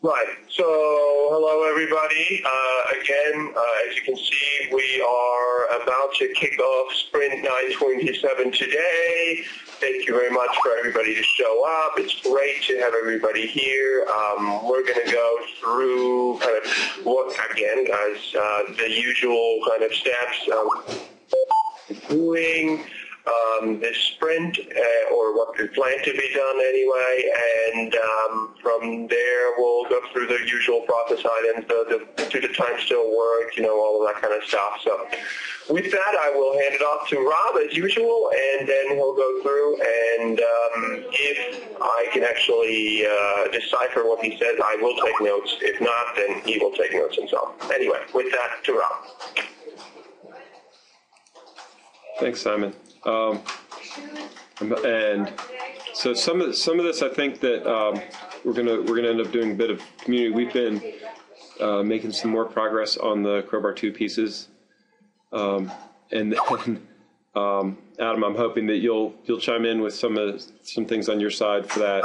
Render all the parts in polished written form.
Right. So, hello everybody. Again, as you can see, we are about to kick off Sprint 927 today. Thank you very much for everybody to show up. It's great to have everybody here. We're going to go through kind of what, again, guys, the usual kind of steps doing this sprint, or what we plan to be done anyway, and from there we'll go through the usual process items, do the time still work, all of that kind of stuff. So with that, I will hand it off to Rob as usual, and then he'll go through, and if I can actually decipher what he says, I will take notes. If not, then he will take notes himself. Anyway, with that, to Rob. Thanks, Simon. And so some of this, I think that we're gonna end up doing a bit of community. We've been making some more progress on the Crowbar 2 pieces, and then Adam, I'm hoping that you'll chime in with some things on your side for that.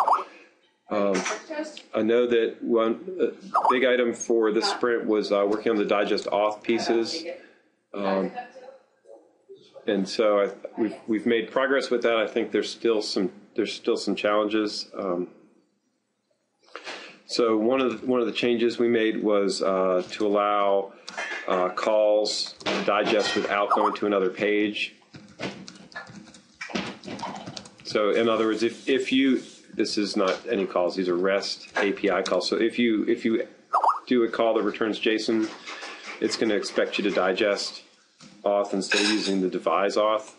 I know that one big item for this sprint was working on the digest auth pieces. And so we've made progress with that. I think there's still some challenges. So one of the changes we made was to allow calls to digest without going to another page. So in other words, if you, this is not any calls, these are REST API calls. So if you do a call that returns JSON, it's going to expect you to digest auth instead of using the devise auth.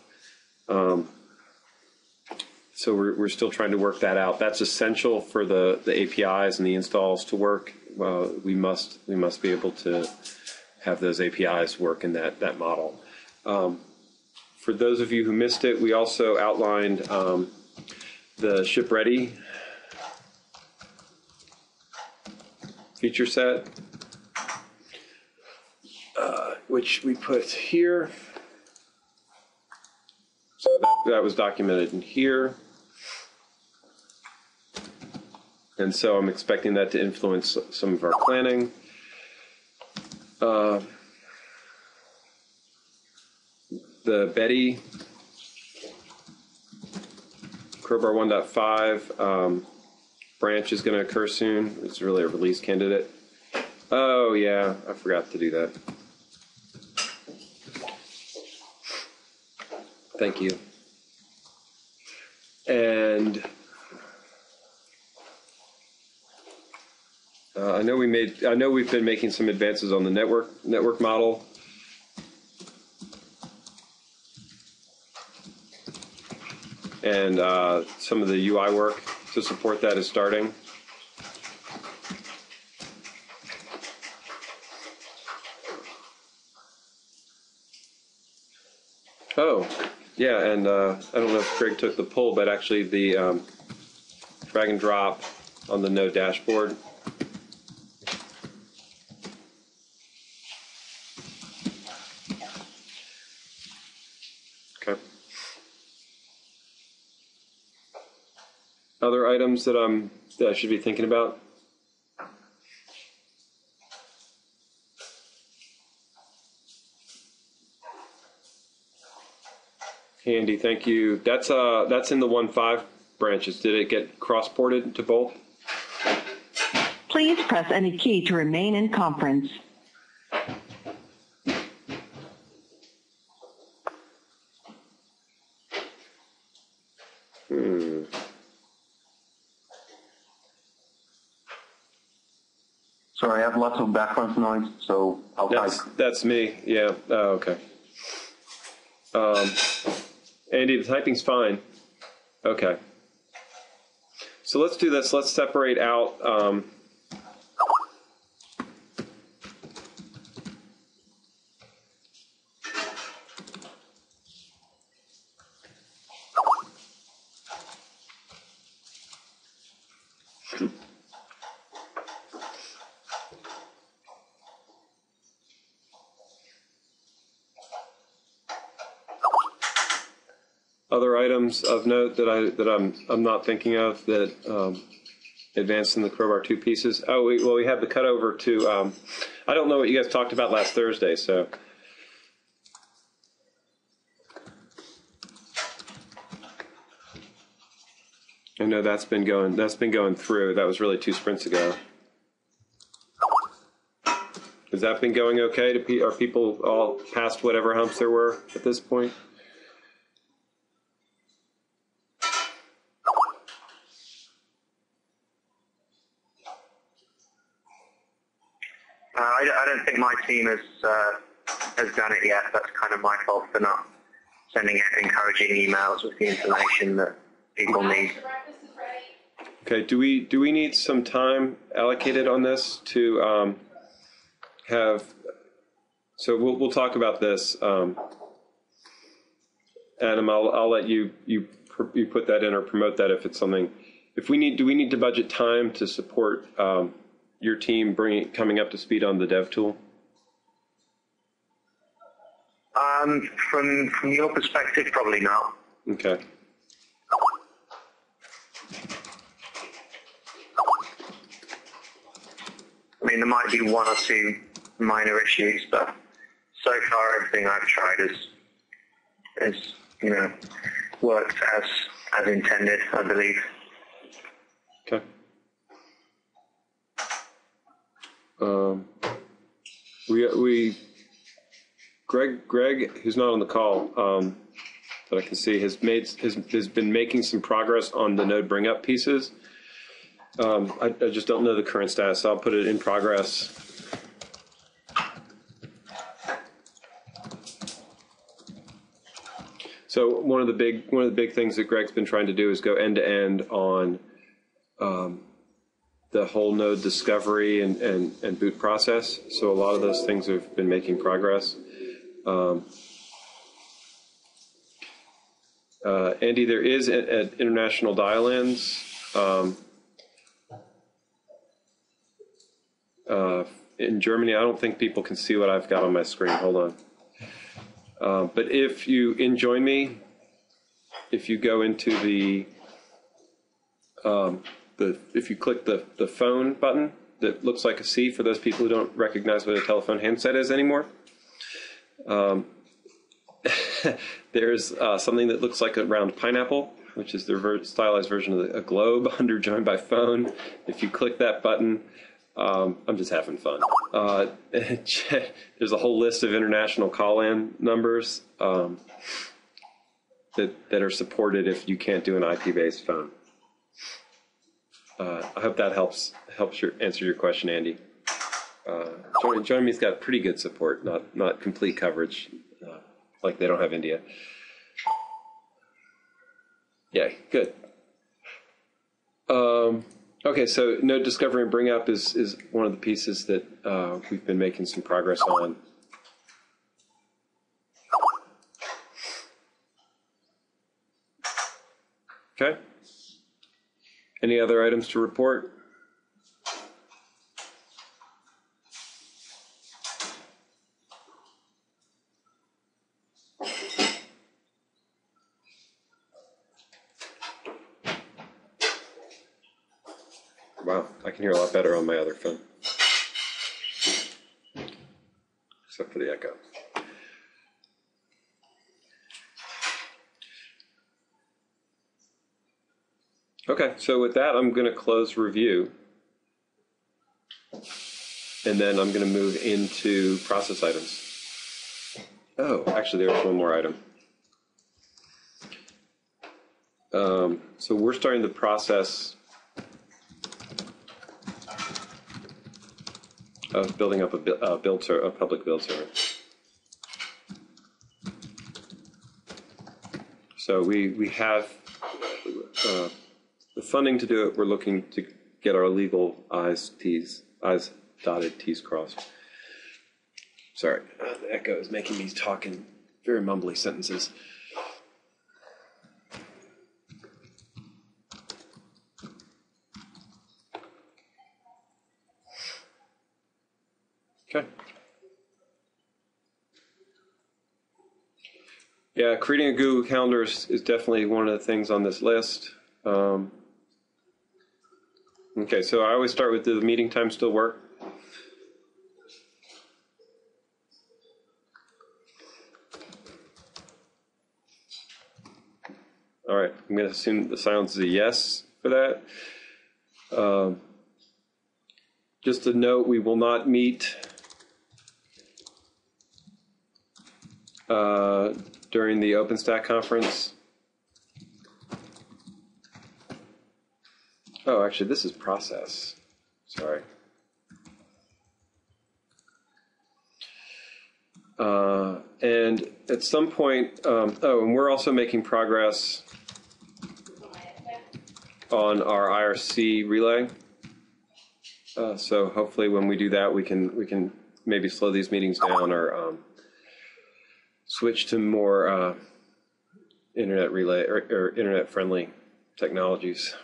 So we're still trying to work that out. That's essential for the APIs and the installs to work. We must be able to have those APIs work in that model. For those of you who missed it, we also outlined the ship ready feature set, which we put here. So that was documented in here. And so I'm expecting that to influence some of our planning. The Betty Crowbar 1.5 branch is going to occur soon. It's really a release candidate. Oh, yeah, I forgot to do that. Thank you. And I know we've been making some advances on the network model. And some of the UI work to support that is starting. Oh, yeah, and I don't know if Greg took the poll, but actually the drag and drop on the node dashboard. Okay. Other items that I should be thinking about? Andy, thank you. That's in the 1.5 branches. Did it get cross-ported to both? Please press any key to remain in conference. Sorry, I have lots of background noise, so I'll type. That's me, yeah. Oh, okay. Andy, the typing's fine. Okay. So let's do this. Let's separate out other items of note that I'm not thinking of that advancing the Crowbar 2 pieces. Oh, we have the cutover to, I don't know what you guys talked about last Thursday, so. I know that's been going through. That was really 2 sprints ago. Has that been going okay? Are people all past whatever humps there were at this point? I don't think my team has done it yet. That's kind of my fault for not sending out encouraging emails with the information that people need. Okay. Do we need some time allocated on this to have? So we'll talk about this, Adam. I'll let you put that in or promote that if it's something. If we need, do we need to budget time to support your team coming up to speed on the dev tool? From your perspective, probably not. Okay. I mean, there might be 1 or 2 minor issues, but so far everything I've tried has worked as intended, I believe. Okay. Greg, who's not on the call, that I can see, has been making some progress on the node bring up pieces. I just don't know the current status, so I'll put it in progress. So one of the big things that Greg's been trying to do is go end to end on the whole node discovery and boot process. So a lot of those things have been making progress. Andy, there is at international dial-ins. In Germany, I don't think people can see what I've got on my screen. Hold on. But if you join me, if you go into if you click the phone button that looks like a C for those people who don't recognize what a telephone handset is anymore, there's something that looks like a round pineapple, which is the stylized version of a globe under join by phone. If you click that button, I'm just having fun. There's a whole list of international call-in numbers that are supported if you can't do an IP-based phone. I hope that helps answer your question, Andy. Join Me's got pretty good support, not complete coverage, like they don't have India. Yeah, good. Okay, so node discovery and bring up is one of the pieces that we've been making some progress on. Okay. Any other items to report? Wow, I can hear a lot better on my other phone. Except for the echo. Okay, so with that, I'm going to close review. And then I'm going to move into process items. Oh, actually, there's one more item. So we're starting the process of building up a public build server. So we have the funding to do it. We're looking to get our legal I's dotted, T's crossed. Sorry, the echo is making me talk in very mumbly sentences. Okay. Yeah, creating a Google Calendar is definitely one of the things on this list. Okay, so I always start with, the meeting time still work? All right, I'm going to assume the silence is a yes for that. Just a note, we will not meet during the OpenStack conference. Oh, actually, this is process. Sorry. And at some point, and we're also making progress on our IRC relay. So hopefully when we do that, we can maybe slow these meetings down or switch to more internet relay or internet friendly technologies.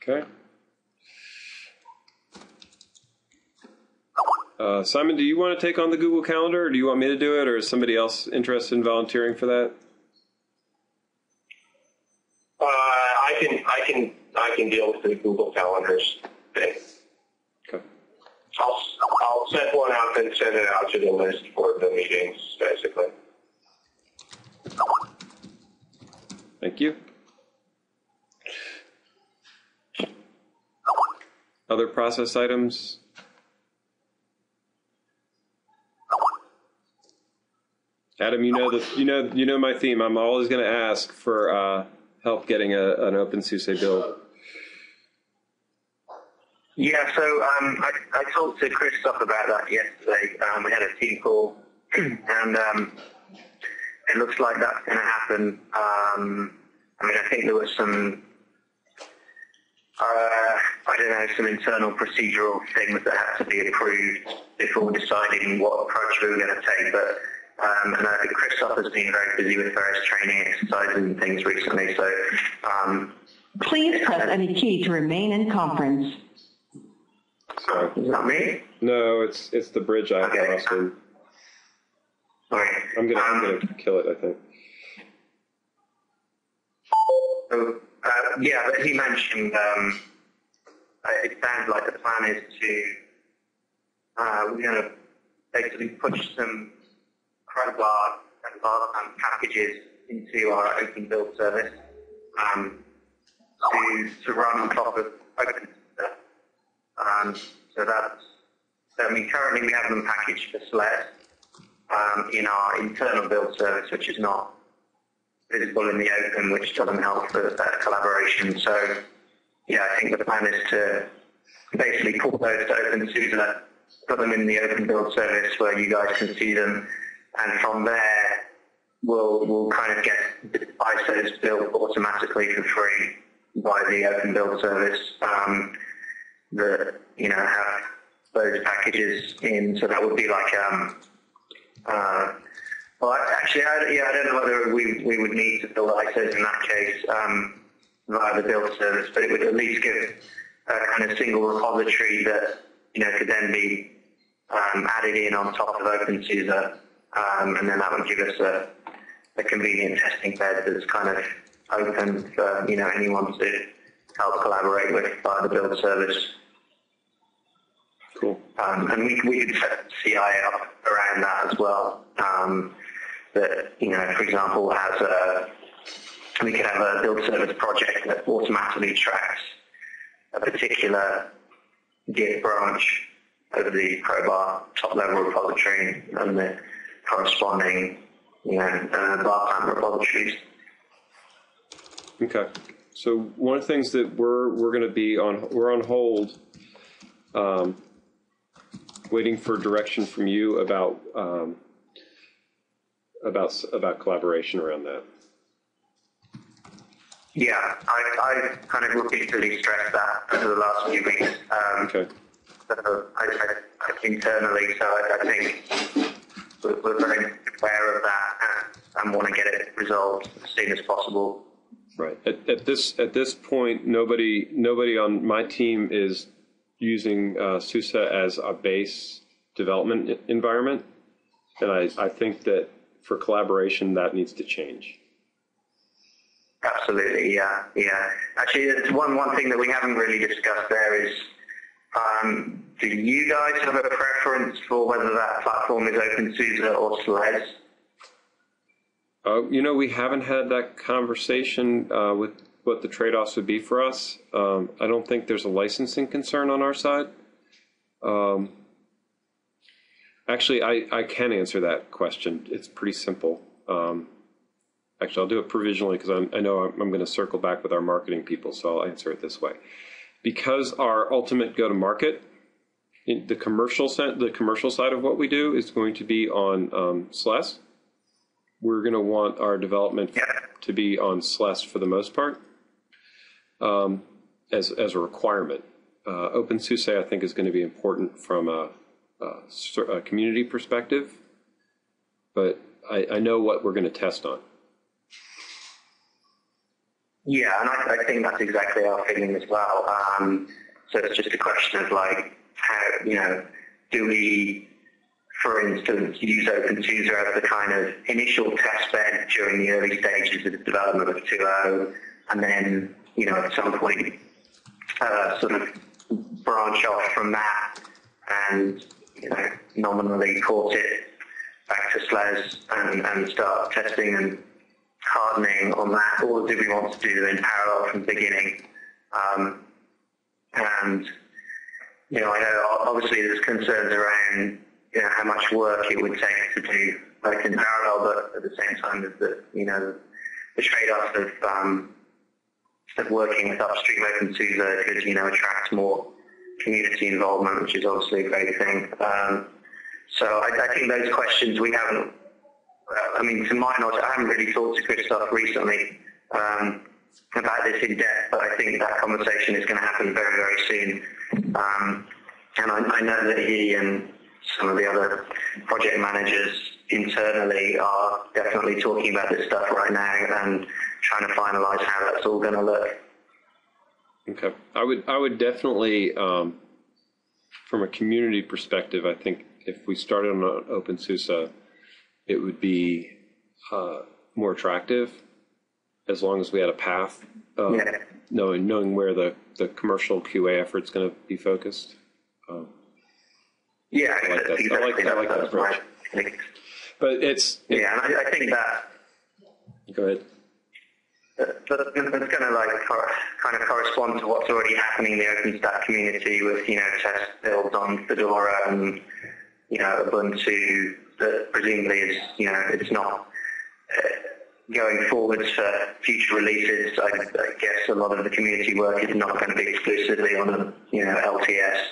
Okay. Simon, do you want to take on the Google Calendar, or do you want me to do it, or is somebody else interested in volunteering for that? I can deal with the Google Calendars thing. Okay. I'll set one up and send it out to the list for the meetings, basically. Thank you. Other process items? Adam, you know my theme. I'm always going to ask for help getting an OpenSUSE build. Yeah, so I talked to Christoph about that yesterday. We had a team call, and it looks like that's going to happen. I mean, I think there was some, some internal procedural things that had to be approved before deciding what approach we were going to take. But and I think Christoph has been very busy with various training exercises and things recently. So Please press any key to remain in conference. Sorry. Is that me? No, it's the bridge I Okay. crossed in. Sorry. I'm gonna kill it, I think. Yeah, but he mentioned it sounds like the plan is to we're going to basically push some Crowbar and packages into our open build service to run on top of open stuff. I mean, currently we have them packaged for SLED in our internal build service, which is not visible in the open, which doesn't help with that collaboration. So, yeah, I think the plan is to basically pull those to OpenSUSE, put them in the open build service where you guys can see them, and from there we'll kind of get ISOs built automatically for free by the open build service. Have those packages in, so that would be like well, actually, I don't know whether we would need to build ISOs in that case via the build service, but it would at least give a kind of single repository that could then be added in on top of OpenSUSE, and then that would give us a convenient testing bed that's kind of open for anyone to help collaborate with via the build service. Cool. And we could set CI up around that as well. That, for example, we could have a build service project that automatically tracks a particular Git branch over the Crowbar top level repository and the corresponding, bar plant repositories. Okay. So one of the things that we're going to be we're on hold, waiting for direction from you about collaboration around that. Yeah, I kind of repeatedly stressed that over the last few weeks. Okay. So I internally, so I think we're very aware of that and want to get it resolved as soon as possible. Right. At this point, nobody on my team is using SUSE as a base development environment, and I think that for collaboration that needs to change. Absolutely, yeah, yeah. Actually, it's one thing that we haven't really discussed there is, do you guys have a preference for whether that platform is OpenSUSE or SLES? We haven't had that conversation with what the trade-offs would be for us. I don't think there's a licensing concern on our side. Actually, I can answer that question. It's pretty simple. Actually, I'll do it provisionally because I know I'm going to circle back with our marketing people, so I'll answer it this way. Because our ultimate go-to-market, the commercial side of what we do is going to be on SLES. We're going to want our development to be on SLES for the most part, as a requirement. OpenSUSE, I think, is going to be important from a community perspective, but I know what we're going to test on. Yeah, and I think that's exactly our feeling as well. So it's just a question of like, how, do we, for instance, use OpenSUSE as the kind of initial test bed during the early stages of the development of 2.0, and then, at some point, sort of branch off from that and, nominally port it back to SLES and start testing and hardening on that, or do we want to do them in parallel from the beginning? And, I know obviously there's concerns around, how much work it would take to do both in parallel, but at the same time, there's the trade-off of working with upstream OpenSUSE could, attract more community involvement, which is obviously a great thing. So I think those questions we haven't, to my knowledge, I haven't really talked to Christoph recently about this in depth, but I think that conversation is going to happen very, very soon. And I know that he and some of the other project managers internally are definitely talking about this stuff right now and trying to finalize how that's all going to look. Okay. I would definitely, from a community perspective, I think if we started on OpenSUSE, it would be more attractive as long as we had a path, knowing where the commercial QA effort is going to be focused. I like that. Exactly. I like that approach. But it's and I think that. Go ahead. That's going to kind of correspond to what's already happening in the OpenStack community with test builds on Fedora and Ubuntu that presumably is it's not going forwards for future releases. I guess a lot of the community work is not going to be exclusively on LTS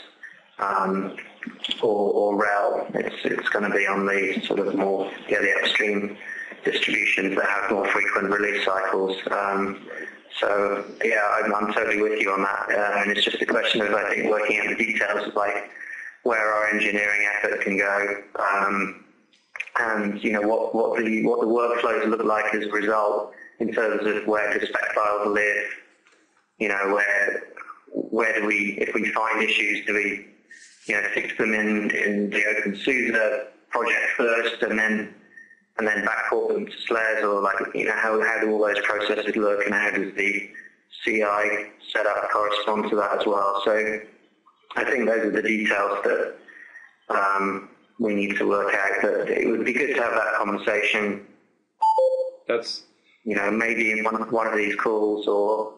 or RHEL. It's going to be on the sort of more the upstream distributions that have more frequent release cycles. So I'm totally with you on that, and it's just a question of I think working out the details of like where our engineering effort can go, and what the workflows look like as a result in terms of where the spec files live. Where do we, if we find issues, do we fix them in the OpenSUSE project first, and then backport them to SLES, or how do all those processes look, and how does the CI setup correspond to that as well? So I think those are the details that we need to work out. But it would be good to have that conversation. That's maybe in one of these calls, or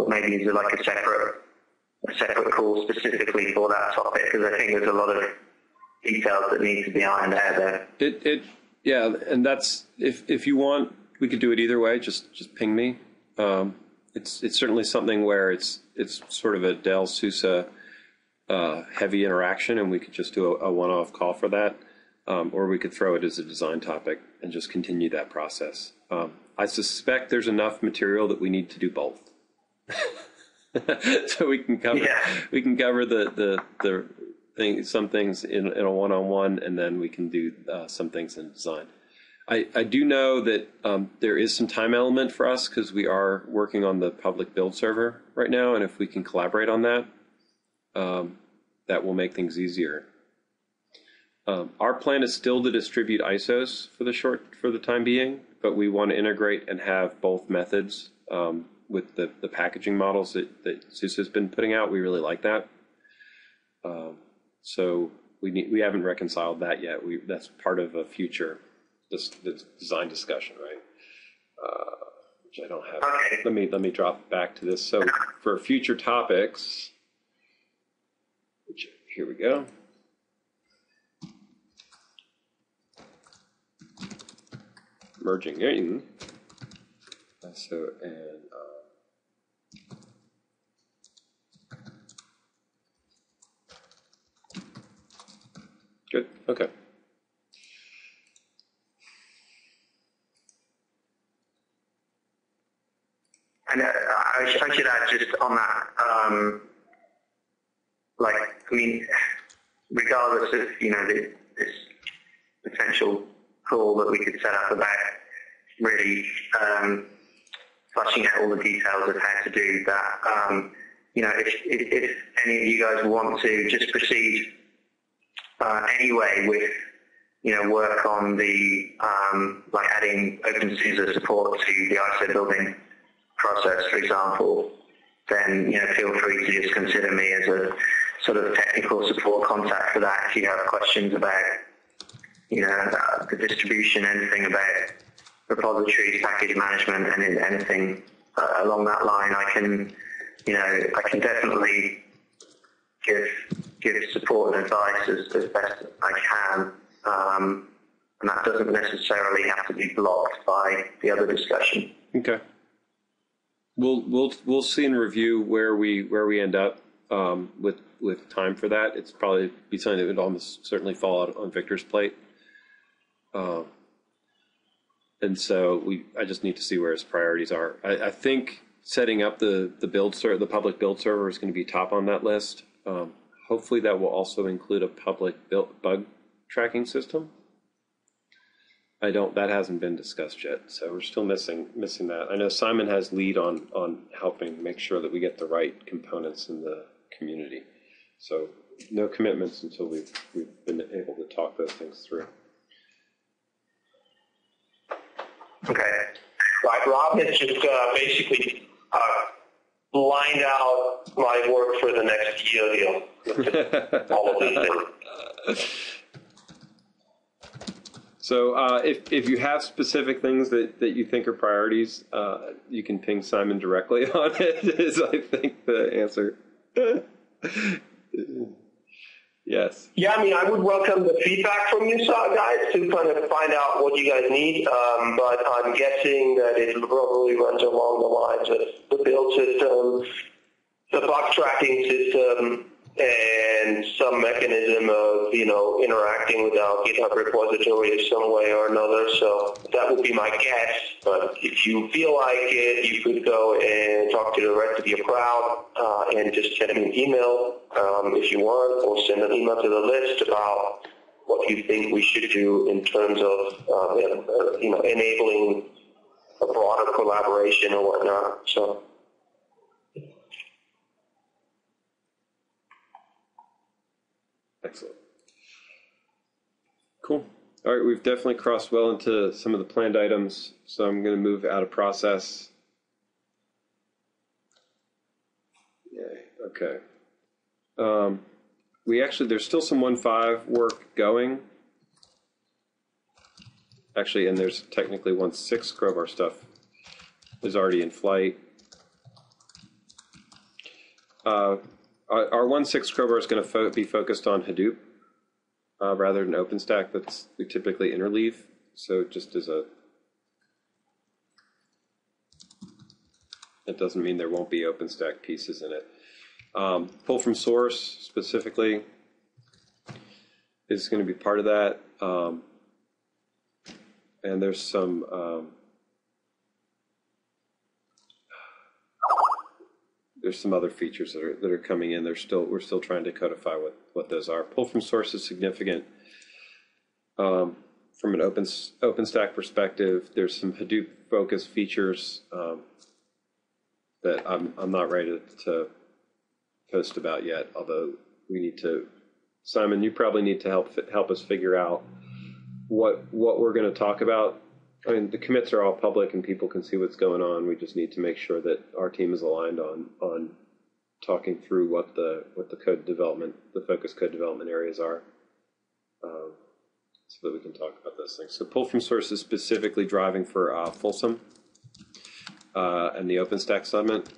maybe is like a separate call specifically for that topic, because I think there's a lot of details that need to be ironed out there. And that's if you want, we could do it either way. Just ping me. It's certainly something where it's sort of a Dell SUSE heavy interaction, and we could just do a one-off call for that, or we could throw it as a design topic and just continue that process. I suspect there's enough material that we need to do both, so we can cover some things in a one-on-one, and then we can do some things in design. I do know that there is some time element for us because we are working on the public build server right now, and if we can collaborate on that, that will make things easier. Our plan is still to distribute ISOs for the time being, but we want to integrate and have both methods with the packaging models that SUSE has been putting out. We really like that. So we haven't reconciled that yet. That's part of a future design discussion, right? Which I don't have. Okay. Let me drop back to this. So for future topics, here we go. Merging in. So, and good. Okay. And I should add just on that, regardless of, this potential call that we could set up about really fleshing out all the details of how to do that, if any of you guys want to just proceed anyway with, work on the, adding OpenSUSE support to the ISO building process, for example, then, feel free to just consider me as a sort of technical support contact for that if you have questions about, the distribution, anything about repositories, package management, and anything along that line. I can definitely give support and advice as best I can, and that doesn't necessarily have to be blocked by the other discussion. Okay. We'll see and review where we end up with time for that. It's probably be something that would almost certainly fall out on Victor's plate. And so I just need to see where his priorities are. I think setting up the public build server is going to be top on that list. Hopefully that will also include a public bug tracking system. That hasn't been discussed yet, so we're still missing that. I know Simon has lead on helping make sure that we get the right components in the community. So no commitments until we've been able to talk those things through. Okay. Right. Rob has just basically lined out my work for the next year. All of these things. So if you have specific things that you think are priorities, you can ping Simon directly on it, is I think the answer. Yes. Yeah, I would welcome the feedback from you guys to kind of find out what you guys need, but I'm guessing that it probably runs along the lines of the build system, the bug tracking system, and some mechanism of, interacting with our GitHub repository in some way or another. So that would be my guess. But if you feel like it, you could go and talk to the rest of your crowd and just send me an email if you want, or send an email to the list about what you think we should do in terms of, enabling a broader collaboration or whatnot. So. Excellent. Cool. All right, we've definitely crossed well into some of the planned items, so I'm going to move out of process. Yay. Okay. There's still some 1.5 work going. Actually, and there's technically 1.6 Crowbar stuff is already in flight. Our 1.6 Crowbar is going to be focused on Hadoop rather than OpenStack. We typically interleave. So just it doesn't mean there won't be OpenStack pieces in it. Pull from source specifically is going to be part of that. And there's some other features that are coming in. We're still trying to codify what those are. Pull from source is significant. From an OpenStack perspective, there's some Hadoop focused features that I'm not ready to post about yet. Although we need to, Simon, you probably need to help us figure out what we're going to talk about I mean, the commits are all public and people can see what's going on. We just need to make sure that our team is aligned on talking through what the code development, the focus code development areas are, so that we can talk about those things. So pull from sources specifically driving for Folsom and the OpenStack Summit.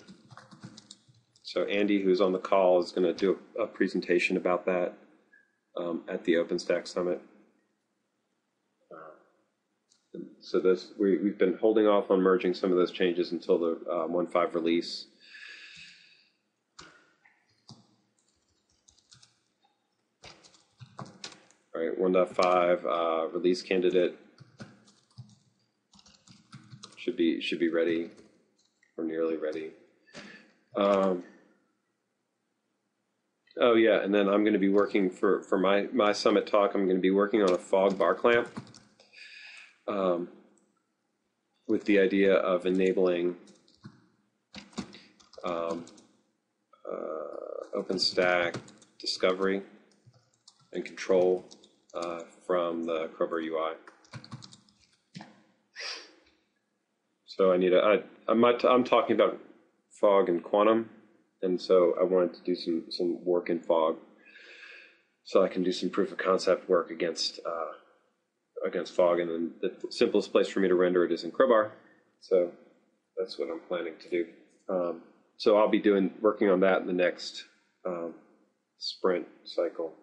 So Andy, who's on the call, is going to do a presentation about that at the OpenStack Summit. So we've been holding off on merging some of those changes until the 1.5 release. All right, 1.5 release candidate should be ready or nearly ready. Oh yeah, and then I'm going to be working for my summit talk. I'm going to be working on a fog bar clamp. With the idea of enabling OpenStack discovery and control from the Crowbar UI. So I need I'm talking about fog and quantum, and so I wanted to do some work in fog, so I can do some proof of concept work against fog, and then the simplest place for me to render it is in Crowbar. So that's what I'm planning to do. So I'll be working on that in the next sprint cycle.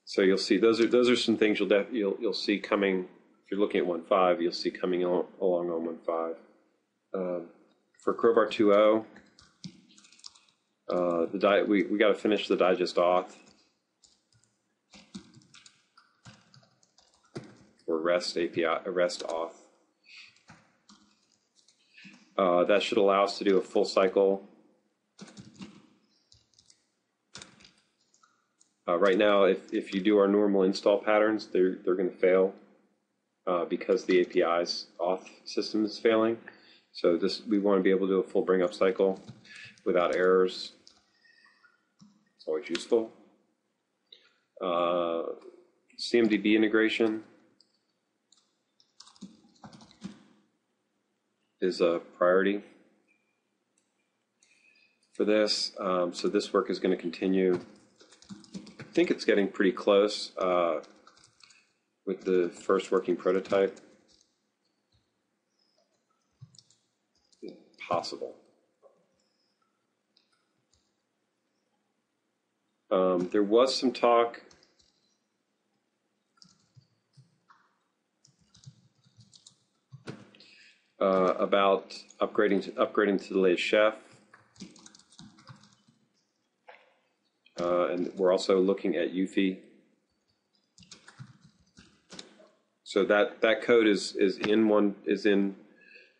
So you'll see those are some things you'll see coming. If you're looking at 1.5, you'll see coming along on 1.5. For Crowbar 2.0, we got to finish the digest auth. Or REST API, REST auth. That should allow us to do a full cycle. Right now, if you do our normal install patterns, they're going to fail because the API's auth system is failing. So we want to be able to do a full bring up cycle without errors. It's always useful. CMDB integration is a priority for this. So this work is going to continue. I think it's getting pretty close with the first working prototype. Possible. There was some talk about upgrading to the latest Chef, and we're also looking at UFI. So that code is in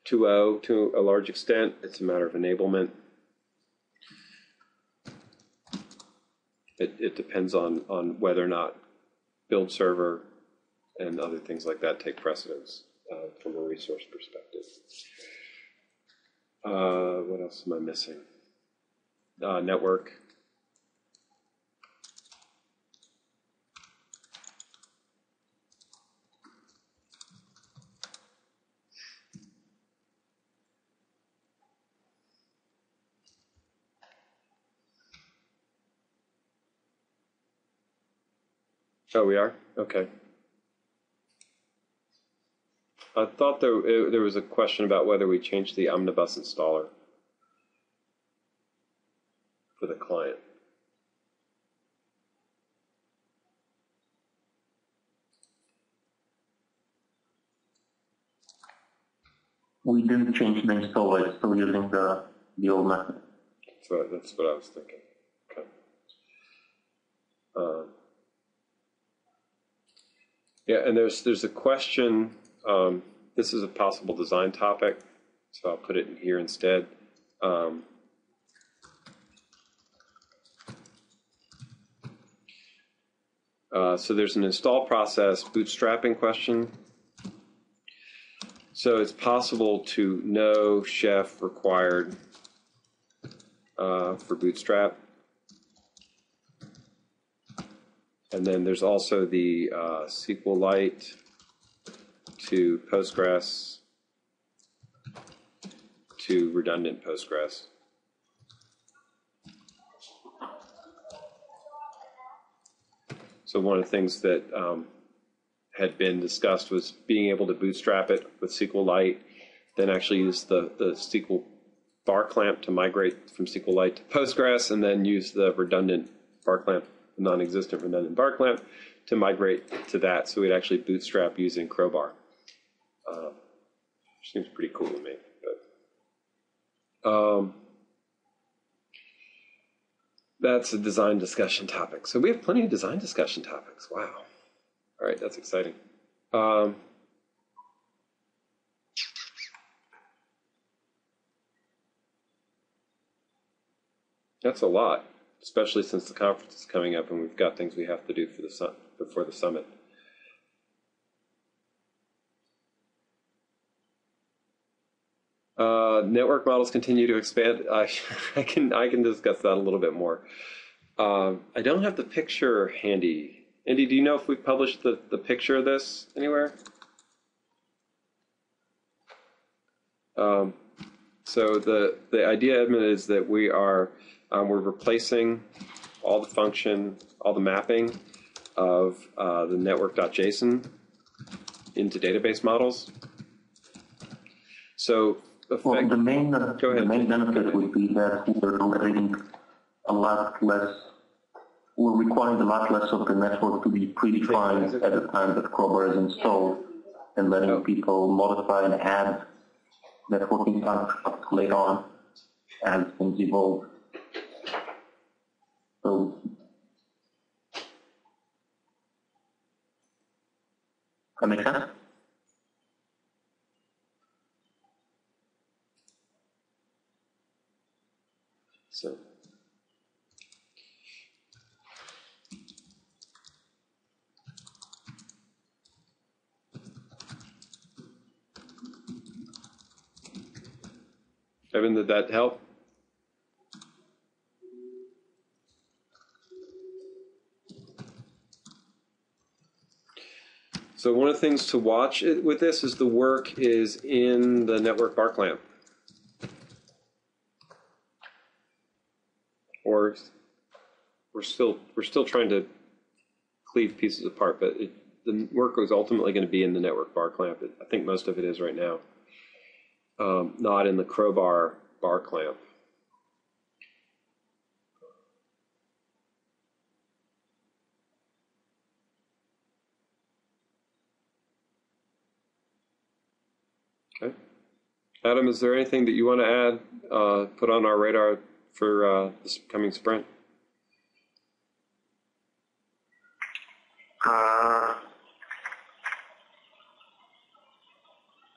2.0 to a large extent. It's a matter of enablement. It depends on whether or not build server and other things like that take precedence from a resource perspective. What else am I missing? Network. Oh, we are? Okay. I thought there was a question about whether we changed the omnibus installer for the client. We didn't change the installer, it's still using the old method. That's what I was thinking. Okay. Yeah, and there's a question. This is a possible design topic, so I'll put it in here instead. So there's an install process bootstrapping question. So it's possible to know Chef required for Bootstrap. And then there's also the SQLite to Postgres to redundant Postgres. So one of the things that had been discussed was being able to bootstrap it with SQLite, then actually use the SQL bar clamp to migrate from SQLite to Postgres, and then use the redundant bar clamp, non-existent redundant bar clamp, to migrate to that. So we'd actually bootstrap using Crowbar. Which seems pretty cool to me. But that's a design discussion topic. So we have plenty of design discussion topics. Wow. All right, that's exciting. That's a lot, especially since the conference is coming up and we've got things we have to do for before the summit. Network models continue to expand. I can discuss that a little bit more. I don't have the picture handy. Andy, do you know if we've published the picture of this anywhere? So the idea, Edmund, is that we're replacing all the mapping of the network.json into database models. So the main benefit would be that we're creating a lot less. We're requiring a lot less of the network to be predefined at the time that Crowbar is installed, and letting people modify and add networking constructs later on as things evolve. So, that makes sense? So. Evan, did that help? So one of the things to watch with this is the work is in the network bar clamp. Or we're still trying to cleave pieces apart, but the work is ultimately going to be in the network bar clamp. I think most of it is right now. Not in the Crowbar bar clamp. Okay. Adam, is there anything that you want to add, put on our radar for this coming sprint? I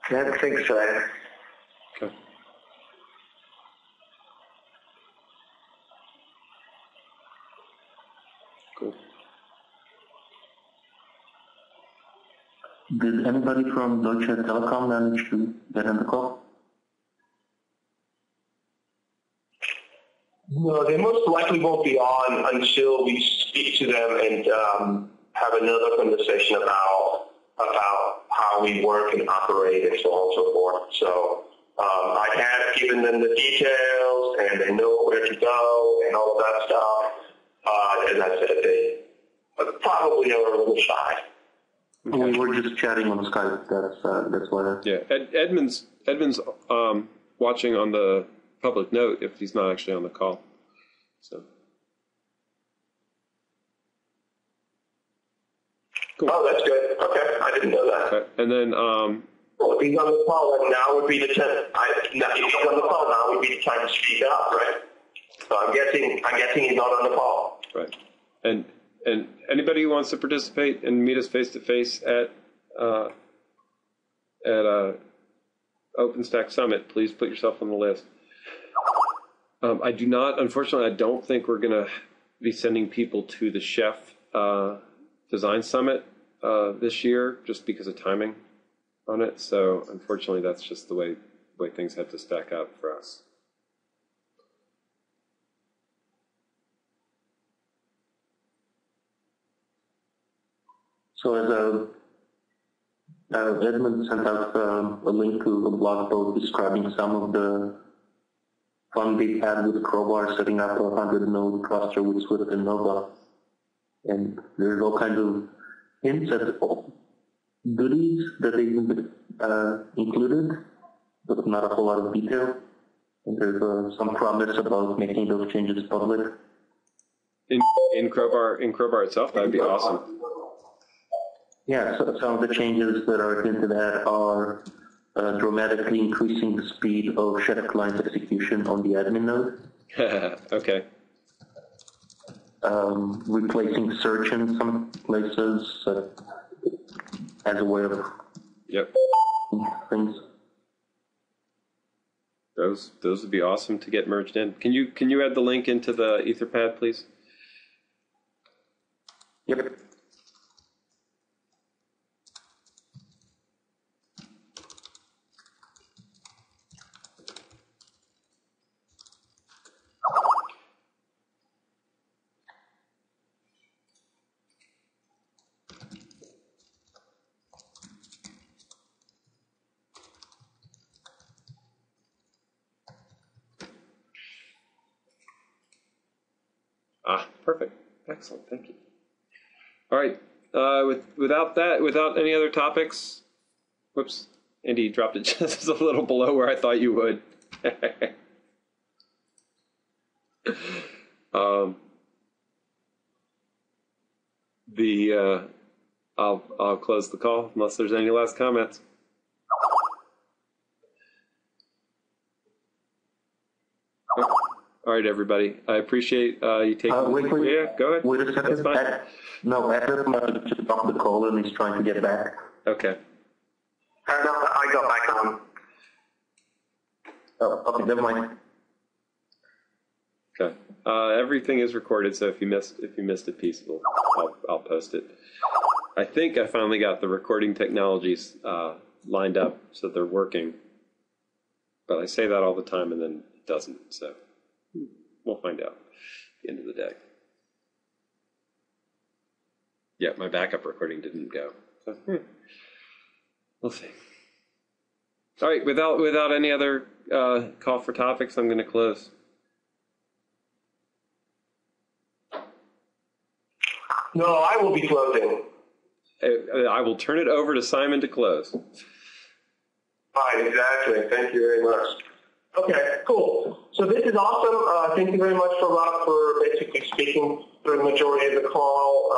don't think so. Okay. Cool. Did anybody from Deutsche Telekom manage to get on the call? No, they most likely won't be on until we speak to them and have another conversation about how we work and operate and so on and so forth. So I have given them the details and they know where to go and all of that stuff. As I said, they probably are a little shy. Okay. We were just chatting on Skype. That's why. Yeah, Edmund's watching on the public note if he's not actually on the call. So. Cool. Oh, that's good. Okay, I didn't know that. Okay. And then, well, if he's on the call, then now would be the time. If he's on the call, now would be the time to speak up, right? So I'm guessing he's not on the call. Right. And anybody who wants to participate and meet us face to face at OpenStack Summit, please put yourself on the list. Unfortunately, I don't think we're going to be sending people to the Chef Design Summit this year, just because of timing on it. So unfortunately, that's just the way things have to stack up for us. So Edmund sent out a link to a blog post describing some of the fun they've had with Crowbar setting up a 100-node cluster with Swift and Nova. And there's all kinds of hints at goodies that they included, but not a whole lot of detail. And there's some promise about making those changes public. In Crowbar itself, that'd be awesome. Yeah, so some of the changes that are hinted at are dramatically increasing the speed of shared client execution on the admin node. Okay. Replacing search in some places as a way of things. Those would be awesome to get merged in. Can you add the link into the Etherpad, please? Yep. Perfect. Excellent. Thank you. All right. Without any other topics, whoops, Andy dropped it just a little below where I thought you would. I'll close the call unless there's any last comments. All right, everybody. I appreciate you taking. Yeah, go ahead. Wait a second. That's fine. No, Adam just dropped the call and he's trying to get back. Okay. No, I got back on. Oh, okay, never mind. Okay. Everything is recorded, so if you missed a piece, I'll post it. I think I finally got the recording technologies lined up so they're working, but I say that all the time and then it doesn't. So we'll find out at the end of the day. Yeah, my backup recording didn't go. So we'll see. All right, without any other call for topics, I'm going to close. No, I will be closing. I will turn it over to Simon to close. Fine, exactly. Thank you very much. Okay, cool. So this is awesome. Thank you very much for Rob for basically speaking through the majority of the call.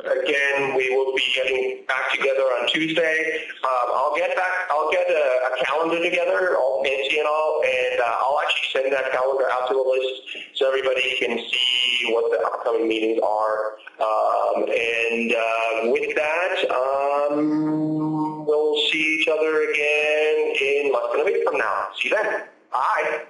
Again, we will be getting back together on Tuesday. I'll get a calendar together, all fancy and all, and I'll actually send that calendar out to the list so everybody can see what the upcoming meetings are. And with that, we'll see each other again in less than a week from now. See you then. Bye.